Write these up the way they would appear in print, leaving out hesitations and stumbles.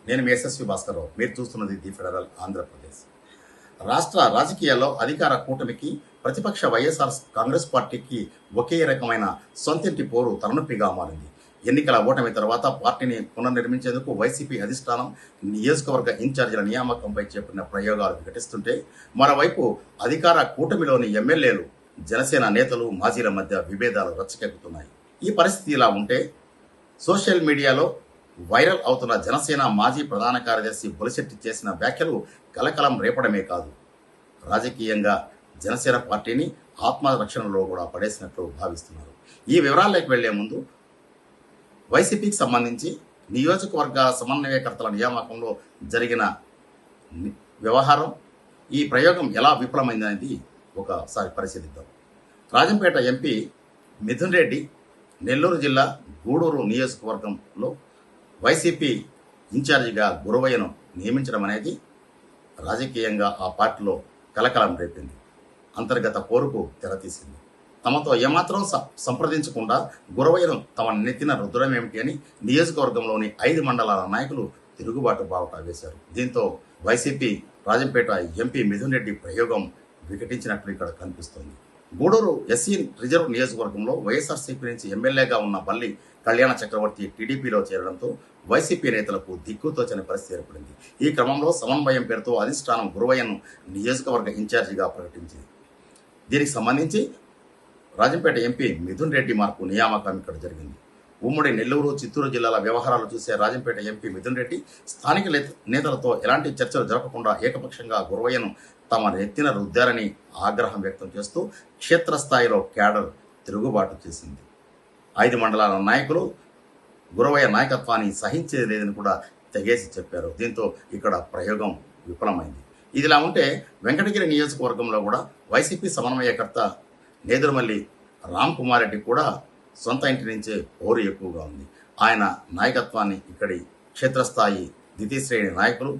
నేను మీ ఎస్ఎస్వి భాస్కర్రావు. మీరు చూస్తున్నది ది ఫెడరల్ ఆంధ్రప్రదేశ్. రాష్ట్ర రాజకీయాల్లో అధికార కూటమికి ప్రతిపక్ష వైఎస్ఆర్ కాంగ్రెస్ పార్టీకి ఒకే రకమైన సొంతింటి పోరు తలనొప్పిగా మారింది. ఎన్నికల ఓటమి తర్వాత పార్టీని పునర్నిర్మించేందుకు వైసీపీ అధిష్టానం నియోజకవర్గ ఇన్ఛార్జీల నియామకంపై చేపట్టిన ప్రయోగాలు వికటిస్తుంటే, మరోవైపు అధికార కూటమిలోని ఎమ్మెల్యేలు, జనసేన నేతలు, మాజీల మధ్య విభేదాలు రచ్చకెక్కుతున్నాయి. ఈ పరిస్థితి ఇలా ఉంటే, సోషల్ మీడియాలో వైరల్ అవుతున్న జనసేన మాజీ ప్రధాన కార్యదర్శి బొలిశెట్టి చేసిన వ్యాఖ్యలు కలకలం రేపడమే కాదు, రాజకీయంగా జనసేన పార్టీని ఆత్మరక్షణలో కూడా పడేసినట్లు భావిస్తున్నారు. ఈ వివరాల్లోకి వెళ్లే ముందు, వైసీపీకి సంబంధించి నియోజకవర్గ సమన్వయకర్తల నియామకంలో జరిగిన వ్యవహారం, ఈ ప్రయోగం ఎలా విఫలమైందనేది ఒకసారి పరిశీలిద్దాం. రాజంపేట ఎంపీ మిథున్ రెడ్డి నెల్లూరు జిల్లా గూడూరు నియోజకవర్గంలో వైసీపీ ఇన్ఛార్జిగా గురవయ్యను నియమించడం అనేది రాజకీయంగా ఆ పార్టీలో కలకలం రేపింది. అంతర్గత పోరుకు తెరతీసింది. తమతో ఏమాత్రం సంప్రదించకుండా గురవయ్యను తమ నెత్తిన రుద్దడం ఏమిటి అని నియోజకవర్గంలోని 5 మండలాల నాయకులు తిరుగుబాటు బావుటా వేశారు. దీంతో వైసీపీ రాజంపేట ఎంపీ మిథున్ రెడ్డి ప్రయోగం వికటించినట్లు ఇక్కడ కనిపిస్తోంది. గూడూరు ఎస్సీ రిజర్వ్ నియోజకవర్గంలో వైఎస్ఆర్సీపీ నుంచి ఎమ్మెల్యేగా ఉన్న బల్లి కళ్యాణ చక్రవర్తి టీడీపీలో చేరడంతో వైసీపీ నేతలకు దిక్కుతోచని పరిస్థితి ఏర్పడింది. ఈ క్రమంలో సమన్వయం పేరుతో అధిష్టానం గురవయ్యను నియోజకవర్గ ఇన్ఛార్జిగా ప్రకటించింది. దీనికి సంబంధించి రాజంపేట ఎంపీ మిథున్ రెడ్డి మార్పు నియామకం ఇక్కడ జరిగింది. ఉమ్మడి నెల్లూరు, చిత్తూరు జిల్లాల వ్యవహారాలు చూసే రాజంపేట ఎంపీ మిథున్ రెడ్డి స్థానిక నేతలతో ఎలాంటి చర్చలు జరపకుండా ఏకపక్షంగా గురవయ్యను తమ నెత్తిన రుద్దారని ఆగ్రహం వ్యక్తం చేస్తూ క్షేత్రస్థాయిలో క్యాడర్ తిరుగుబాటు చేసింది. 5 మండలాల నాయకులు గురవయ్య నాయకత్వాన్ని సహించేది లేదని కూడా తెగేసి చెప్పారు. దీంతో ఇక్కడ ప్రయోగం విఫలమైంది. ఇదిలా ఉంటే, వెంకటగిరి నియోజకవర్గంలో కూడా వైసీపీ సమన్వయకర్త నేదురుమల్లి రామ్ కుమార్ రెడ్డి కూడా సొంత ఇంటి నుంచే పోరు ఎక్కువగా ఉంది. ఆయన నాయకత్వాన్ని ఇక్కడి క్షేత్రస్థాయి ద్వితీయ శ్రేణి నాయకులు,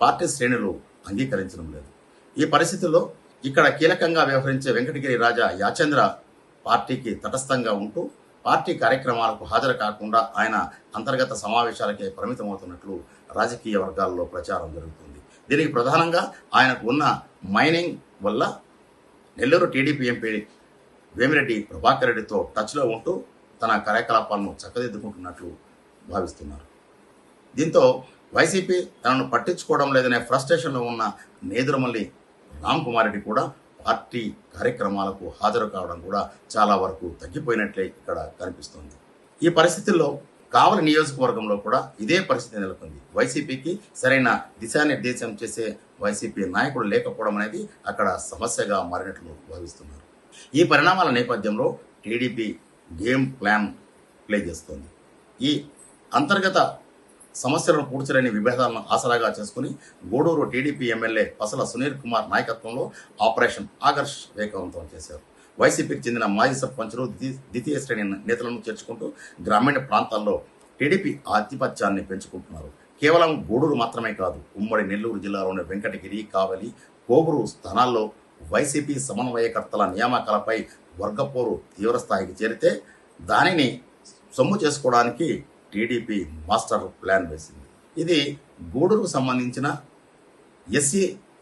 పార్టీ శ్రేణులు అంగీకరించడం లేదు. ఈ పరిస్థితుల్లో ఇక్కడ కీలకంగా వ్యవహరించే వెంకటగిరి రాజా యాచంద్ర పార్టీకి తటస్థంగా ఉంటూ పార్టీ కార్యక్రమాలకు హాజరు కాకుండా ఆయన అంతర్గత సమావేశాలకే పరిమితమవుతున్నట్లు రాజకీయ వర్గాల్లో ప్రచారం జరుగుతుంది. దీనికి ప్రధానంగా ఆయనకు ఉన్న మైనింగ్ వల్ల నెల్లూరు టీడీపీ ఎంపీ వేమిరెడ్డి ప్రభాకర్ రెడ్డితో టచ్లో ఉంటూ తన కార్యకలాపాలను చక్కదిద్దుకుంటున్నట్లు భావిస్తున్నారు. దీంతో వైసీపీ తనను పట్టించుకోవడం లేదనే ఫ్రస్ట్రేషన్లో ఉన్న నేదురుమల్లి రామ్ కుమార్ రెడ్డి కూడా పార్టీ కార్యక్రమాలకు హాజరు కావడం కూడా చాలా వరకు తగ్గిపోయినట్లే ఇక్కడ కనిపిస్తోంది. ఈ పరిస్థితుల్లో కావలి నియోజకవర్గంలో కూడా ఇదే పరిస్థితి నెలకొంది. వైసీపీకి సరైన దిశానిర్దేశం చేసే వైసీపీ నాయకుడు లేకపోవడం అనేది అక్కడ సమస్యగా మారినట్లు భావిస్తున్నారు. ఈ పరిణామాల నేపథ్యంలో టీడీపీ గేమ్ ప్లాన్ ప్లే చేస్తోంది. ఈ అంతర్గత సమస్యలను పూడ్చలేని విభేదాలను ఆసరాగా చేసుకుని గూడూరు టీడీపీ ఎమ్మెల్యే పసల సునీల్ కుమార్ నాయకత్వంలో ఆపరేషన్ ఆకర్ష్ వేగవంతం చేశారు. వైసీపీకి చెందిన మాజీ సర్పంచులు, ద్వితీయ శ్రేణి నేతలను చేర్చుకుంటూ గ్రామీణ ప్రాంతాల్లో టీడీపీ ఆధిపత్యాన్ని పెంచుకుంటున్నారు. కేవలం గూడూరు మాత్రమే కాదు, ఉమ్మడి నెల్లూరు జిల్లాలోని వెంకటగిరి, కావలి, కోవూరు స్థానాల్లో వైసీపీ సమన్వయకర్తల నియామకాలపై వర్గపోరు తీవ్రస్థాయికి చేరితే దానిని సొమ్ము చేసుకోవడానికి టీడీపీ మాస్టర్ ప్లాన్ వేసింది. ఇది గూడూరుకు సంబంధించిన ఎస్సీ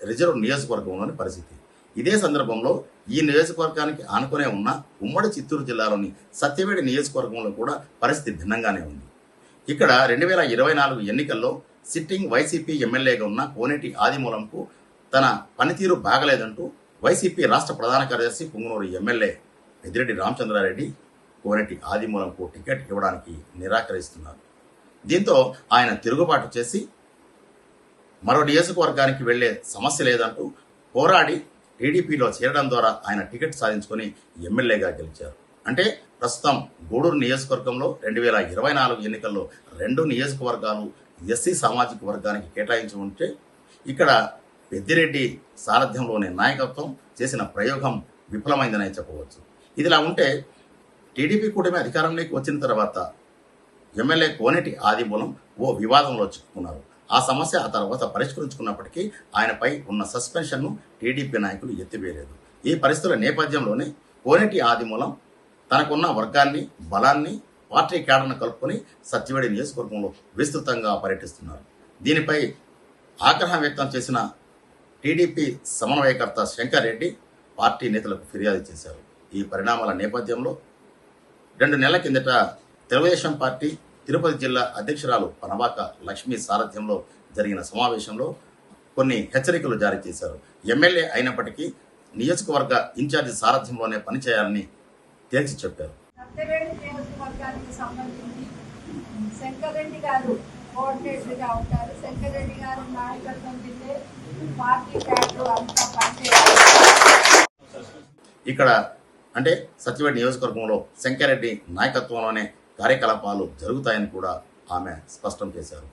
రిజర్వ్ నియోజకవర్గంలోని పరిస్థితి. ఇదే సందర్భంలో ఈ నియోజకవర్గానికి ఆనుకునే ఉన్న ఉమ్మడి చిత్తూరు జిల్లాలోని సత్యవేడి నియోజకవర్గంలో కూడా పరిస్థితి భిన్నంగానే ఉంది. ఇక్కడ 2024 ఎన్నికల్లో సిట్టింగ్ వైసీపీ ఎమ్మెల్యేగా ఉన్న కోనేటి ఆదిమూలంకు తన పనితీరు బాగలేదంటూ వైసీపీ రాష్ట్ర ప్రధాన కార్యదర్శి పుంగనూరు ఎమ్మెల్యే పెద్దిరెడ్డి రామచంద్రారెడ్డి కోనేటి ఆదిమూలంకు టికెట్ ఇవ్వడానికి నిరాకరిస్తున్నారు. దీంతో ఆయన తిరుగుబాటు చేసి మరో నియోజకవర్గానికి వెళ్లే సమస్య లేదంటూ పోరాడి టీడీపీలో చేరడం ద్వారా ఆయన టికెట్ సాధించుకొని ఎమ్మెల్యేగా గెలిచారు. అంటే ప్రస్తుతం గూడూరు నియోజకవర్గంలో 2024 ఎన్నికల్లో 2 నియోజకవర్గాలు ఎస్సీ సామాజిక వర్గానికి కేటాయించి ఉంటే, ఇక్కడ పెద్దిరెడ్డి సారథ్యంలోని నాయకత్వం చేసిన ప్రయోగం విఫలమైందనే చెప్పవచ్చు. ఇదిలా ఉంటే, టీడీపీ కూటమి అధికారంలోకి వచ్చిన తర్వాత ఎమ్మెల్యే కోనేటి ఆదిమూలం ఓ వివాదంలో చిక్కుకున్నారు. ఆ సమస్య ఆ తర్వాత పరిష్కరించుకున్నప్పటికీ ఆయనపై ఉన్న సస్పెన్షన్ను టీడీపీ నాయకులు ఎత్తివేయలేదు. ఈ పరిస్థితుల నేపథ్యంలోనే కోనేటి ఆదిమూలం తనకున్న వర్గాన్ని, బలాన్ని, పార్టీ క్యాడర్ను కలుపుకొని సత్యవేడి నియోజకవర్గంలో విస్తృతంగా పర్యటిస్తున్నారు. దీనిపై ఆగ్రహం వ్యక్తం చేసిన టీడీపీ సమన్వయకర్త శంకర్ రెడ్డి పార్టీ నేతలకు ఫిర్యాదు చేశారు. ఈ పరిణామాల నేపథ్యంలో 2 నెలల కిందట తెలుగుదేశం పార్టీ తిరుపతి జిల్లా అధ్యక్షురాలు పనబాక లక్ష్మి సారథ్యంలో జరిగిన సమావేశంలో కొన్ని హెచ్చరికలు జారీ చేశారు. ఎమ్మెల్యే అయినప్పటికీ నియోజకవర్గ ఇన్ఛార్జి సారథ్యంలోనే పనిచేయాలని తేల్చి చెప్పారు. శంకర్ రెడ్డి గారు కోఆర్డినేటర్గా ఉంటారు. శంకర్ రెడ్డి గారు నాయకత్వం కిందే పార్టీ క్యాడర్ అంతా పనిచేయాలి. ఇక్కడ అంటే సత్యవేడి నియోజకవర్గంలో శంకర్ రెడ్డి నాయకత్వంలోనే కార్యకలాపాలు జరుగుతాయని కూడా ఆమె స్పష్టం చేశారు.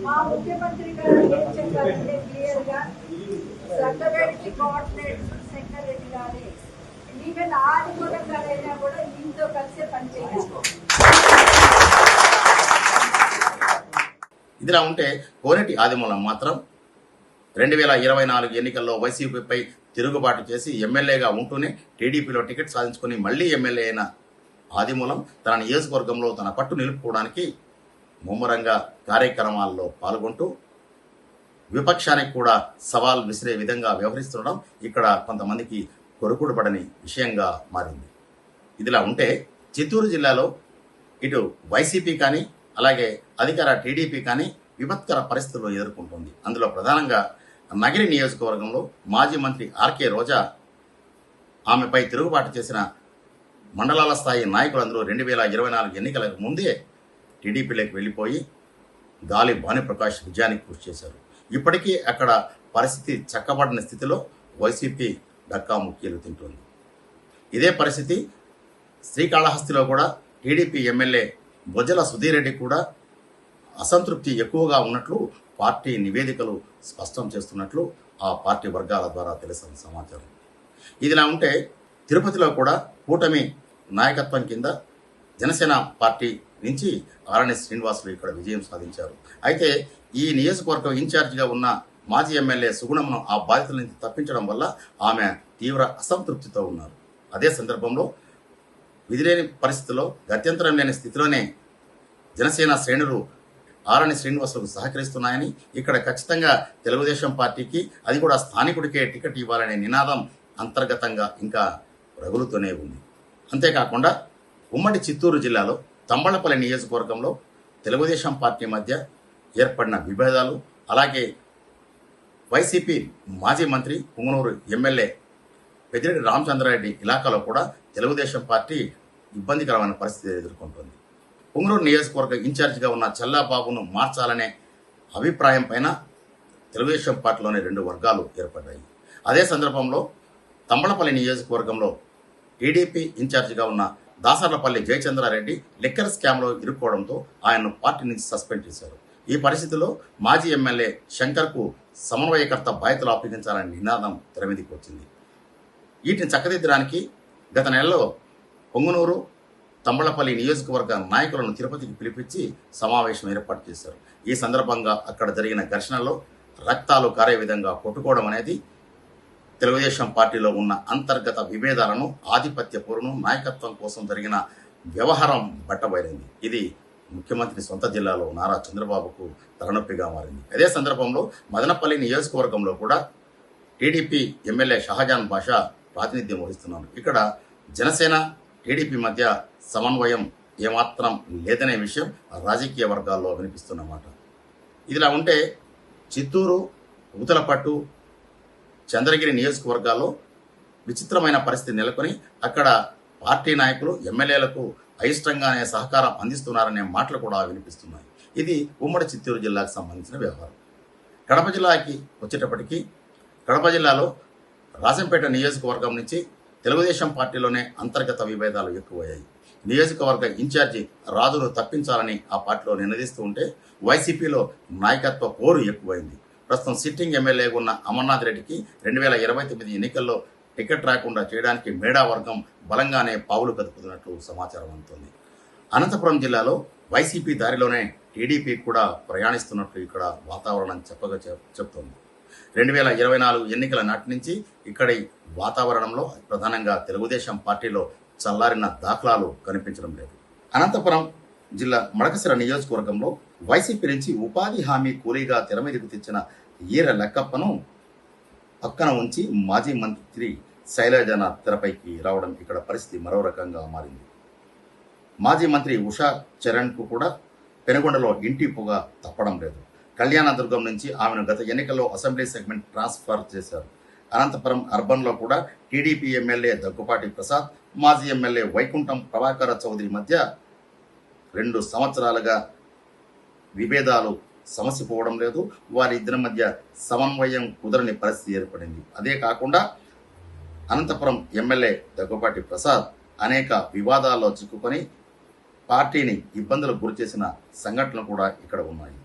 మా ముఖ్యమంత్రి గారు ఏం చెప్పారంటే క్లియర్ గా సత్యవేడికి కోఆర్డినేటర్ శంకర్ రెడ్డి గారే. ఈవెన్ ఆదిమూలం గారైనా కూడా దీంతో కలిసే పనిచేయాలి. ఇదిలా ఉంటే కోనేటి ఆదిమూలం మాత్రం 2024 ఎన్నికల్లో వైసీపీపై తిరుగుబాటు చేసి ఎమ్మెల్యేగా ఉంటూనే టీడీపీలో టికెట్ సాధించుకుని మళ్లీ ఎమ్మెల్యే అయిన ఆదిమూలం తన నియోజకవర్గంలో తన పట్టు నిలుపుకోవడానికి ముమ్మరంగా కార్యక్రమాల్లో పాల్గొంటూ విపక్షానికి కూడా సవాల్ విసిరే విధంగా వ్యవహరిస్తుండడం ఇక్కడ కొంతమందికి కొరుకుడు పడని విషయంగా మారింది. ఇదిలా ఉంటే చిత్తూరు జిల్లాలో ఇటు వైసీపీ కానీ అలాగే అధికార టీడీపీ కానీ విపత్కర పరిస్థితుల్లో ఎదుర్కొంటుంది. అందులో ప్రధానంగా నగిరి నియోజకవర్గంలో మాజీ మంత్రి ఆర్కే రోజా ఆమెపై తిరుగుబాటు చేసిన మండలాల స్థాయి నాయకులందరూ 2024 ఎన్నికలకు ముందే టీడీపీలోకి వెళ్ళిపోయి గాలి భానుప్రకాష్ విజయానికి కృషి చేశారు. ఇప్పటికీ అక్కడ పరిస్థితి చక్కబడిన స్థితిలో వైసీపీ డక్కాముక్కీలు తింటుంది. ఇదే పరిస్థితి శ్రీకాళహస్తిలో కూడా టీడీపీ ఎమ్మెల్యే బొజ్జల సుధీర్ రెడ్డి కూడా అసంతృప్తి ఎక్కువగా ఉన్నట్లు పార్టీ నివేదికలు స్పష్టం చేస్తున్నట్లు ఆ పార్టీ వర్గాల ద్వారా తెలిసిన సమాచారం. ఇదిలా ఉంటే తిరుపతిలో కూడా కూటమి నాయకత్వం కింద జనసేన పార్టీ నుంచి ఆరణి శ్రీనివాసులు ఇక్కడ విజయం సాధించారు. అయితే ఈ నియోజకవర్గం ఇన్ఛార్జిగా ఉన్న మాజీ ఎమ్మెల్యే సుగుణమ్మను ఆ బాధితుల నుంచి తప్పించడం వల్ల ఆమె తీవ్ర అసంతృప్తితో ఉన్నారు. అదే సందర్భంలో విధిలేని పరిస్థితిలో గత్యంతరం లేని స్థితిలోనే జనసేన శ్రేణులు ఆరణి శ్రీనివాసులకు సహకరిస్తున్నాయని, ఇక్కడ ఖచ్చితంగా తెలుగుదేశం పార్టీకి అది కూడా స్థానికుడికే టికెట్ ఇవ్వాలనే నినాదం అంతర్గతంగా ఇంకా రగులుతూనే ఉంది. అంతేకాకుండా ఉమ్మడి చిత్తూరు జిల్లాలో తంబళ్లపల్లి నియోజకవర్గంలో తెలుగుదేశం పార్టీ మధ్య ఏర్పడిన విభేదాలు, అలాగే వైసీపీ మాజీ మంత్రి పుంగనూరు ఎమ్మెల్యే పెద్దిరెడ్డి రామచంద్రారెడ్డి ఇలాకాలో కూడా తెలుగుదేశం పార్టీ ఇబ్బందికరమైన పరిస్థితి ఎదుర్కొంటుంది. పుంగనూరు నియోజకవర్గ ఇన్ఛార్జిగా ఉన్న చల్లాబాబును మార్చాలనే అభిప్రాయం పైన తెలుగుదేశం పార్టీలోని 2 వర్గాలు ఏర్పడ్డాయి. అదే సందర్భంలో తంబళ్లపల్లి నియోజకవర్గంలో టీడీపీ ఇన్ఛార్జిగా ఉన్న దాసర్లపల్లి జయచంద్రారెడ్డి లిక్కర్ స్కామ్లో ఇరుక్కోవడంతో ఆయన్ను పార్టీ నుంచి సస్పెండ్ చేశారు. ఈ పరిస్థితిలో మాజీ ఎమ్మెల్యే శంకర్కు సమన్వయకర్త బాధ్యతలు అప్పగించాలనే నినాదం తెరమీదికి వచ్చింది. వీటిని చక్కదిద్దడానికి గత నెలలో పొంగునూరు తంబళ్లపల్లి నియోజకవర్గ నాయకులను తిరుపతికి పిలిపించి సమావేశం ఏర్పాటు చేశారు. ఈ సందర్భంగా అక్కడ జరిగిన ఘర్షణలో రక్తాలు కారే విధంగా కొట్టుకోవడం అనేది తెలుగుదేశం పార్టీలో ఉన్న అంతర్గత విభేదాలను, ఆధిపత్య పోరును, నాయకత్వం కోసం జరిగిన వ్యవహారం బట్టబయలింది. ఇది ముఖ్యమంత్రి సొంత జిల్లాలో నారా చంద్రబాబుకు తలనొప్పిగా మారింది. అదే సందర్భంలో మదనపల్లి నియోజకవర్గంలో కూడా టీడీపీ ఎమ్మెల్యే షహజాన్ బాషా ప్రాతినిధ్యం వహిస్తున్నారు. ఇక్కడ జనసేన టీడీపీ మధ్య సమన్వయం ఏమాత్రం లేదనే విషయం రాజకీయ వర్గాల్లో వినిపిస్తున్నమాట. ఇదిలా ఉంటే చిత్తూరు, ఉతలపట్టు, చంద్రగిరి నియోజకవర్గాల్లో విచిత్రమైన పరిస్థితి నెలకొని అక్కడ పార్టీ నాయకులు ఎమ్మెల్యేలకు అయిష్టంగానే సహకారం అందిస్తున్నారనే మాటలు కూడా వినిపిస్తున్నాయి. ఇది ఉమ్మడి చిత్తూరు జిల్లాకు సంబంధించిన వ్యవహారం. కడప జిల్లాకి వచ్చేటప్పటికీ కడప జిల్లాలో రాజంపేట నియోజకవర్గం నుంచి తెలుగుదేశం పార్టీలోనే అంతర్గత విభేదాలు ఎక్కువయ్యాయి. నియోజకవర్గ ఇన్ఛార్జి రాజును తప్పించాలని ఆ పార్టీలో నినదిస్తూ ఉంటే వైసీపీలో నాయకత్వ పోరు ఎక్కువైంది. ప్రస్తుతం సిట్టింగ్ ఎమ్మెల్యేగా ఉన్న అమర్నాథ్ రెడ్డికి 2029 ఎన్నికల్లో టికెట్ రాకుండా చేయడానికి మేడా వర్గం బలంగానే పావులు కదుపుతున్నట్లు సమాచారం అందుతుంది. అనంతపురం జిల్లాలో వైసీపీ దారిలోనే టీడీపీ కూడా ప్రయాణిస్తున్నట్లు ఇక్కడ వాతావరణం చెప్తోంది. 2024 ఎన్నికల నాటి నుంచి ఇక్కడి వాతావరణంలో ప్రధానంగా తెలుగుదేశం పార్టీలో చల్లారిన దాఖలాలు కనిపించడం లేదు. అనంతపురం జిల్లా మడకశిర నియోజకవర్గంలో వైసీపీ నుంచి ఉపాధి హామీ కూలీగా తెర మీదకు తెచ్చిన ఈర లెక్కప్పను పక్కన ఉంచి మాజీ మంత్రి శైలజనాథ్ తెరపైకి రావడం ఇక్కడ పరిస్థితి మరో రకంగా మారింది. మాజీ మంత్రి ఉషా చరణ్కు కూడా పెనుగొండలో ఇంటి పొగ తప్పడం లేదు. కళ్యాణదుర్గం నుంచి ఆమెను గత ఎన్నికల్లో అసెంబ్లీ సెగ్మెంట్ ట్రాన్స్ఫర్ చేశారు. అనంతపురం అర్బన్లో కూడా టీడీపీ ఎమ్మెల్యే దగ్గుపాటి ప్రసాద్, మాజీ ఎమ్మెల్యే వైకుంఠం ప్రభాకర చౌదరి మధ్య 2 సంవత్సరాలుగా విభేదాలు సమసిపోవడం లేదు. వారిద్దరి మధ్య సమన్వయం కుదరని పరిస్థితి ఏర్పడింది. అదే కాకుండా అనంతపురం ఎమ్మెల్యే దగ్గుపాటి ప్రసాద్ అనేక వివాదాల్లో చిక్కుకొని పార్టీని ఇబ్బందులకు గురిచేసిన సంఘటనలు కూడా ఇక్కడ ఉన్నాయి.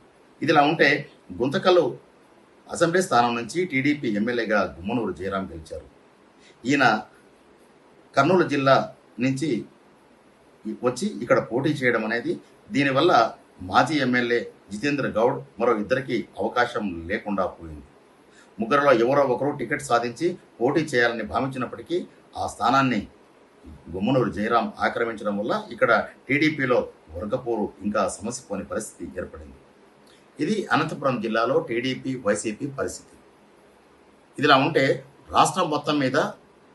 ఇదిలా ఉంటే గుంతకల్లు అసెంబ్లీ స్థానం నుంచి టీడీపీ ఎమ్మెల్యేగా గుమ్మనూరు జయరాం గెలిచారు. ఈయన కర్నూలు జిల్లా నుంచి వచ్చి ఇక్కడ పోటీ చేయడం అనేది, దీనివల్ల మాజీ ఎమ్మెల్యే జితేంద్ర గౌడ్ మరో ఇద్దరికి అవకాశం లేకుండా పోయింది. ముగ్గురులో ఎవరో ఒకరు టికెట్ సాధించి పోటీ చేయాలని భావించినప్పటికీ ఆ స్థానాన్ని గుమ్మనూరు జయరాం ఆక్రమించడం వల్ల ఇక్కడ టీడీపీలో వర్గపోరు ఇంకా సమసిపోని పరిస్థితి ఏర్పడింది. ఇది అనంతపురం జిల్లాలో టీడీపీ వైసీపీ పరిస్థితి. ఇదిలా ఉంటే రాష్ట్రం మొత్తం మీద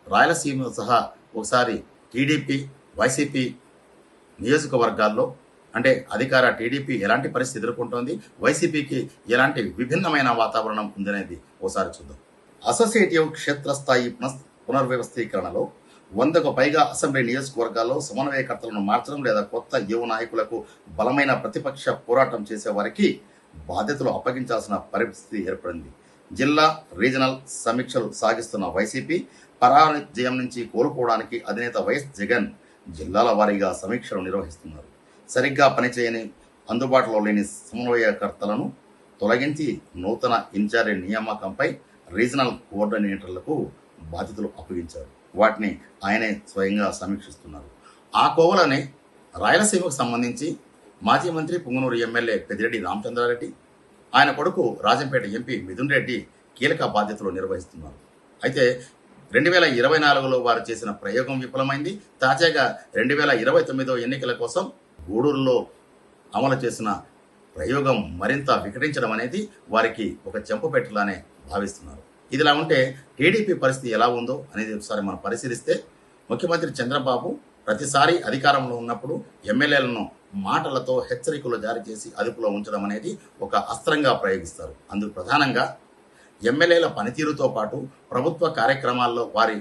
రాయలసీమ సహా ఒకసారి టీడీపీ వైసీపీ నియోజకవర్గాల్లో అంటే అధికార టీడీపీ ఎలాంటి పరిస్థితి ఎదుర్కొంటోంది, వైసీపీకి ఎలాంటి విభిన్నమైన వాతావరణం ఉందనేది ఒకసారి చూద్దాం. అసోసియేటివ్ క్షేత్రస్థాయి పునర్వ్యవస్థీకరణలో 100కు పైగా అసెంబ్లీ నియోజకవర్గాల్లో సమన్వయకర్తలను మార్చడం లేదా కొత్త యువ నాయకులకు బలమైన ప్రతిపక్ష పోరాటం చేసే వారికి బాధ్యతలు అప్పగించాల్సిన పరిస్థితి ఏర్పడింది. జిల్లా రీజనల్ సమీక్షలు సాగిస్తున్న వైసీపీ పరాజయం నుంచి కోలుకోవడానికి అధినేత వైఎస్ జగన్ జిల్లాల వారీగా సమీక్షలు నిర్వహిస్తున్నారు. సరిగ్గా పనిచేయని అందుబాటులో లేని సమన్వయకర్తలను తొలగించి నూతన ఇన్ఛార్జి నియామకంపై రీజనల్ కోఆర్డినేటర్లకు బాధ్యతలు అప్పగించారు. వాటిని ఆయనే స్వయంగా సమీక్షిస్తున్నారు. ఆ కోవలనే రాయలసీమకు సంబంధించి మాజీ మంత్రి పుంగనూరు ఎమ్మెల్యే పెద్దిరెడ్డి రామచంద్రారెడ్డి, ఆయన కొడుకు రాజంపేట ఎంపీ మిథున్ రెడ్డి కీలక బాధ్యతలు నిర్వహిస్తున్నారు. అయితే 2024లో వారు చేసిన ప్రయోగం విఫలమైంది. తాజాగా 2029 ఎన్నికల కోసం గూడూరులో అమలు చేసిన ప్రయోగం మరింత వికటించడం అనేది వారికి ఒక చెంపపెట్టులానే భావిస్తున్నారు. ఇదిలా ఉంటే టీడీపీ పరిస్థితి ఎలా ఉందో అనేది ఒకసారి మనం పరిశీలిస్తే, ముఖ్యమంత్రి చంద్రబాబు ప్రతిసారి అధికారంలో ఉన్నప్పుడు ఎమ్మెల్యేలను మాటలతో హెచ్చరికలు జారీ చేసి అదుపులో ఉంచడం అనేది ఒక అస్త్రంగా ప్రయోగిస్తారు. అందుకు ప్రధానంగా ఎమ్మెల్యేల పనితీరుతో పాటు ప్రభుత్వ కార్యక్రమాల్లో వారి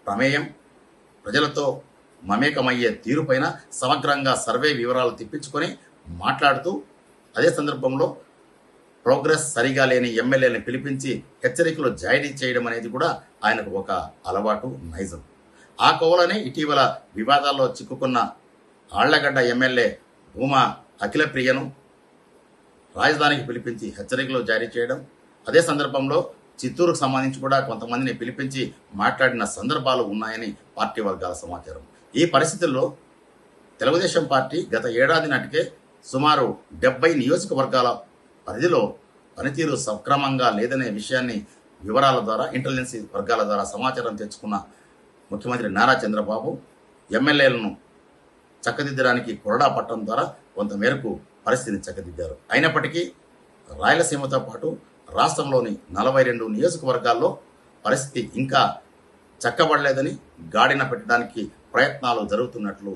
ప్రమేయం, ప్రజలతో మమేకమయ్యే తీరుపైన సమగ్రంగా సర్వే వివరాలు తెప్పించుకొని మాట్లాడుతూ, అదే సందర్భంలో ప్రోగ్రెస్ సరిగా లేని ఎమ్మెల్యేలను పిలిపించి హెచ్చరికలు జారీ చేయడం అనేది కూడా ఆయనకు ఒక అలవాటు, నైజం. ఆ కోవలనే ఇటీవల వివాదాల్లో చిక్కుకున్న ఆళ్లగడ్డ ఎమ్మెల్యే భూమా అఖిలప్రియను రాజధానికి పిలిపించి హెచ్చరికలు జారీ చేయడం, అదే సందర్భంలో చిత్తూరుకు సంబంధించి కూడా కొంతమందిని పిలిపించి మాట్లాడిన సందర్భాలు ఉన్నాయని పార్టీ వర్గాల సమాచారం. ఈ పరిస్థితుల్లో తెలుగుదేశం పార్టీ గత ఏడాది నాటికే సుమారు 70 నియోజకవర్గాల పరిధిలో పనితీరు సక్రమంగా లేదనే విషయాన్ని వివరాల ద్వారా, ఇంటెలిజెన్స్ వర్గాల ద్వారా సమాచారం తెచ్చుకున్న ముఖ్యమంత్రి నారా చంద్రబాబు ఎమ్మెల్యేలను చక్కదిద్దడానికి కొరడా పట్టడం ద్వారా కొంతమేరకు పరిస్థితిని చక్కదిద్దారు. అయినప్పటికీ రాయలసీమతో పాటు రాష్ట్రంలోని 42 నియోజకవర్గాల్లో పరిస్థితి ఇంకా చక్కబడలేదని గాడిన పెట్టడానికి ప్రయత్నాలు జరుగుతున్నట్లు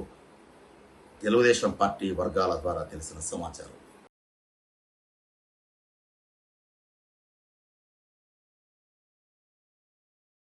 తెలుగుదేశం పార్టీ వర్గాల ద్వారా తెలిసిన సమాచారం.